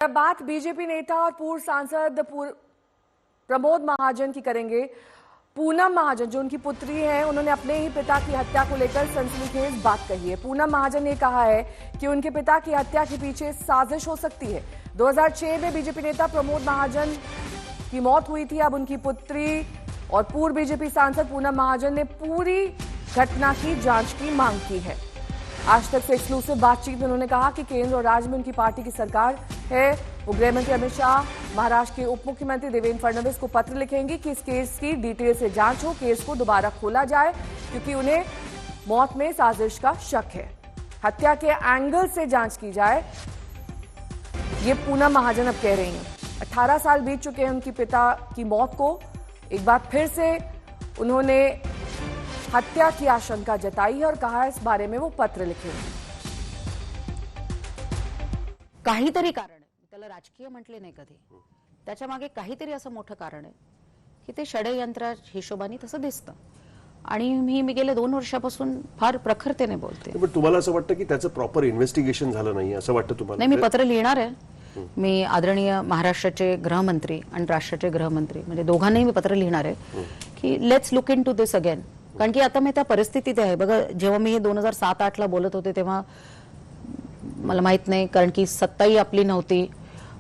अब बात बीजेपी नेता और पूर्व सांसद प्रमोद महाजन की करेंगे। पूनम महाजन जो उनकी पुत्री है, उन्होंने अपने ही पिता की हत्या को लेकर सनसनीखेज बात कही है। पूनम महाजन ने कहा है कि उनके पिता की हत्या के पीछे साजिश हो सकती है। 2006 में बीजेपी नेता प्रमोद महाजन की मौत हुई थी। अब उनकी पुत्री और पूर्व बीजेपी सांसद पूनम महाजन ने पूरी घटना की जांच की मांग की है। आज तक से एक्सक्लूसिव बातचीत में उन्होंने कहा कि केंद्र और राज्य में उनकी पार्टी की सरकार है। वो गृह मंत्री अमित शाह, महाराष्ट्र के उप मुख्यमंत्री देवेंद्र फडणवीस को पत्र लिखेंगे कि इस केस की डिटेल से जांच हो, केस को दोबारा खोला जाए, क्योंकि उन्हें मौत में साजिश का शक है। हत्या के एंगल से जांच की जाए, ये पूनम महाजन अब कह रही हैं। 18 साल बीत चुके हैं उनकी पिता की मौत को। एक बार फिर से उन्होंने हत्या की आशंका जताई है और कहा इस बारे में वो पत्र लिखेंगे। काहीतरी कारण आहे, त्याला राजकीय म्हटले नाही कधी, त्याच्या मागे काहीतरी असं मोठं कारण आहे की ते षडयंत्र हिशोबाने तसं दिसतं। आणि मी गेले 2 वर्षापासून फार प्रखरतेने बोलते। पण तुम्हाला असं वाटतं की त्याचं प्रॉपर इन्व्हेस्टिगेशन झालं नाही असं वाटतं तुम्हाला? नाही, मी पत्र लिहिणार आहे। मी आदरणीय महाराष्ट्राचे गृहमंत्री आणि राष्ट्राचे गृहमंत्री म्हणजे दोघांनाही मी पत्र लिहिणार आहे की let's look into this again. कारण की आता मी त्या परिस्थितीत आहे बघा। जेव्हा मी हे 2007-8 ला बोलत होते तेव्हा मला माहित नाही, कारण की सत्ताही आपली नव्हती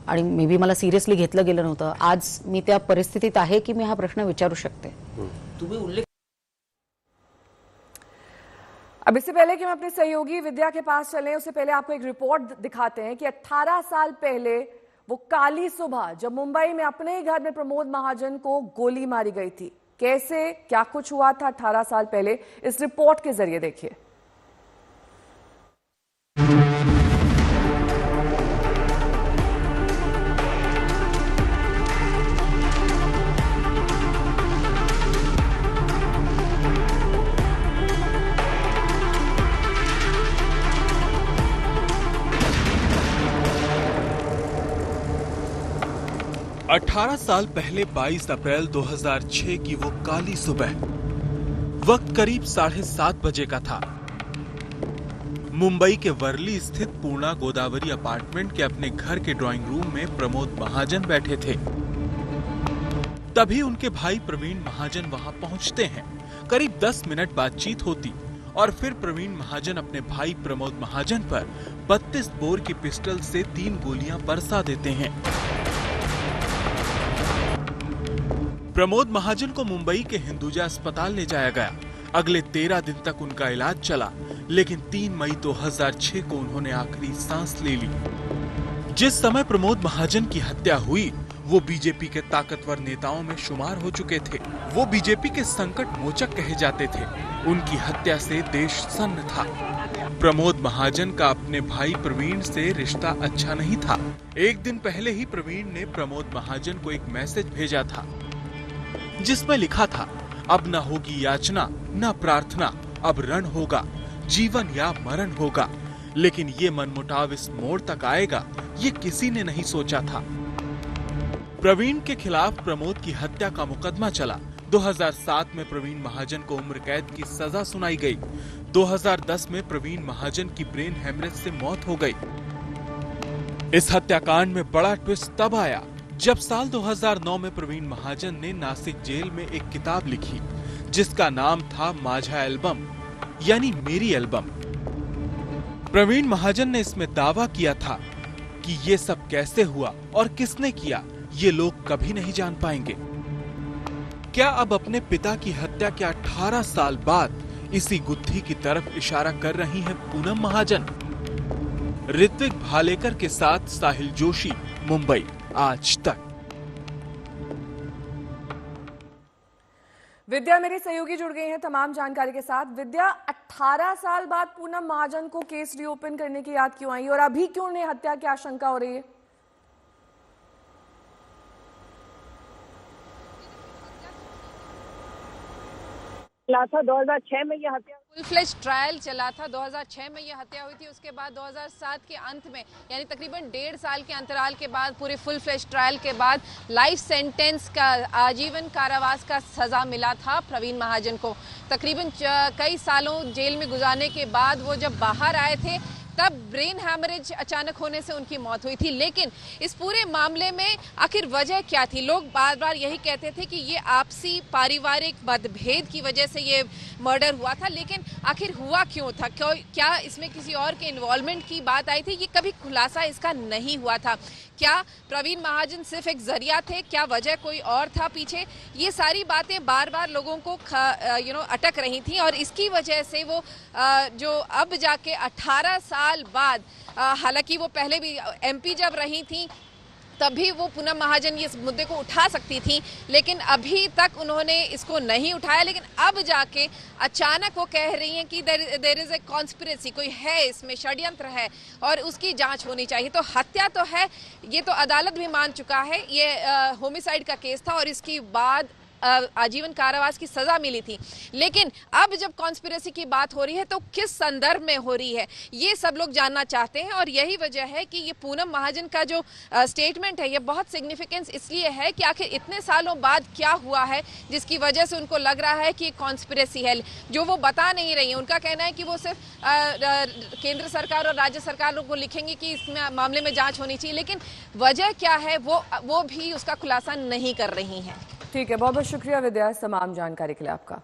आणि मे बी मला सिरियसली घेतलं गेलं नव्हतं। आज मी त्या परिस्थितीत आहे की मी हा प्रश्न विचारू शकते। अब इससे पहले कि हम अपने सहयोगी विद्या के पास चलें, उससे पहले आपको एक रिपोर्ट दिखाते हैं कि 18 साल पहले वो काली सुबह जब मुंबई में अपने ही घर में प्रमोद महाजन को गोली मारी गई थी, कैसे क्या कुछ हुआ था 18 साल पहले, इस रिपोर्ट के जरिए देखिए। अठारह साल पहले 22 अप्रैल 2006 की वो काली सुबह, वक्त करीब 7:30 बजे का था। मुंबई के वर्ली स्थित पूर्णा गोदावरी अपार्टमेंट के अपने घर के ड्राइंग रूम में प्रमोद महाजन बैठे थे। तभी उनके भाई प्रवीण महाजन वहां पहुंचते हैं। करीब 10 मिनट बातचीत होती और फिर प्रवीण महाजन अपने भाई प्रमोद महाजन पर 32 बोर की पिस्टल से 3 गोलियां बरसा देते हैं। प्रमोद महाजन को मुंबई के हिंदुजा अस्पताल ले जाया गया। अगले 13 दिन तक उनका इलाज चला, लेकिन 3 मई 2006 को उन्होंने आखिरी सांस ले ली। जिस समय प्रमोद महाजन की हत्या हुई, वो बीजेपी के ताकतवर नेताओं में शुमार हो चुके थे। वो बीजेपी के संकट मोचक कहे जाते थे। उनकी हत्या से देश सन्न था। प्रमोद महाजन का अपने भाई प्रवीण से रिश्ता अच्छा नहीं था। एक दिन पहले ही प्रवीण ने प्रमोद महाजन को एक मैसेज भेजा था, जिसमें लिखा था, अब न होगी याचना न प्रार्थना, अब रण होगा, जीवन या मरण होगा। लेकिन ये मनमुटाव इस मोड़ तक आएगा, ये किसी ने नहीं सोचा था। प्रवीण के खिलाफ प्रमोद की हत्या का मुकदमा चला। 2007 में प्रवीण महाजन को उम्र कैद की सजा सुनाई गई। 2010 में प्रवीण महाजन की ब्रेन हेमरेज से मौत हो गई। इस हत्याकांड में बड़ा ट्विस्ट तब आया जब साल 2009 में प्रवीण महाजन ने नासिक जेल में एक किताब लिखी, जिसका नाम था माझा एल्बम, यानी मेरी एल्बम। प्रवीण महाजन ने इसमें दावा किया था कि ये सब कैसे हुआ और किसने किया, ये लोग कभी नहीं जान पाएंगे। क्या अब अपने पिता की हत्या के 18 साल बाद इसी गुत्थी की तरफ इशारा कर रही हैं पूनम महाजन? ऋत्विक भालेकर के साथ साहिल जोशी, मुंबई, आज तक। विद्या मेरी सहयोगी जुड़ गई हैं तमाम जानकारी के साथ। विद्या, 18 साल बाद पूनम महाजन को केस रीओपन करने की याद क्यों आई और अभी क्यों उन्हें हत्या की आशंका हो रही है? था 2006 में यह हत्या, फुल फ्लेज ट्रायल चला था। 2006 में यह हत्या हुई थी। उसके बाद 2007 के अंत में, यानी तकरीबन 1.5 साल के अंतराल के बाद, पूरे फुल फ्लेज ट्रायल के बाद लाइफ सेंटेंस का, आजीवन कारावास का सजा मिला था प्रवीण महाजन को। तकरीबन कई सालों जेल में गुजारने के बाद वो जब बाहर आए थे, तब ब्रेन हैमरेज अचानक होने से उनकी मौत हुई थी। लेकिन इस पूरे मामले में आखिर वजह क्या थी? लोग बार बार यही कहते थे कि ये आपसी पारिवारिक मतभेद की वजह से ये मर्डर हुआ था, लेकिन आखिर हुआ क्यों था? क्या इसमें किसी और के इन्वॉल्वमेंट की बात आई थी? ये कभी खुलासा इसका नहीं हुआ था। क्या प्रवीण महाजन सिर्फ एक जरिया थे? क्या वजह कोई और था पीछे? ये सारी बातें बार बार लोगों को अटक रही थी, और इसकी वजह से वो जो अब जाके 18 साल बाद, हालांकि वो पहले भी एमपी जब रही थी तभी वो पूनम महाजन ये इस मुद्दे को उठा सकती थी, लेकिन अभी तक उन्होंने इसको नहीं उठाया। लेकिन अब जाके अचानक वो कह रही हैं कि देयर इज ए कॉन्स्पिरेसी, कोई है इसमें, षड्यंत्र है और उसकी जांच होनी चाहिए। तो हत्या तो है, ये तो अदालत भी मान चुका है, ये होमिसाइड का केस था और इसके बाद आजीवन कारावास की सजा मिली थी। लेकिन अब जब कॉन्स्पिरेसी की बात हो रही है तो किस संदर्भ में हो रही है, ये सब लोग जानना चाहते हैं। और यही वजह है कि ये पूनम महाजन का जो स्टेटमेंट है ये बहुत सिग्निफिकेंस इसलिए है कि आखिर इतने सालों बाद क्या हुआ है जिसकी वजह से उनको लग रहा है कि ये कॉन्स्पिरेसी है, जो वो बता नहीं रही है। उनका कहना है कि वो सिर्फ केंद्र सरकार और राज्य सरकारों को लिखेंगे कि इस मामले में जांच होनी चाहिए, लेकिन वजह क्या है वो भी उसका खुलासा नहीं कर रही हैं। ठीक है, बहुत बहुत शुक्रिया विद्या, तमाम जानकारी के लिए आपका।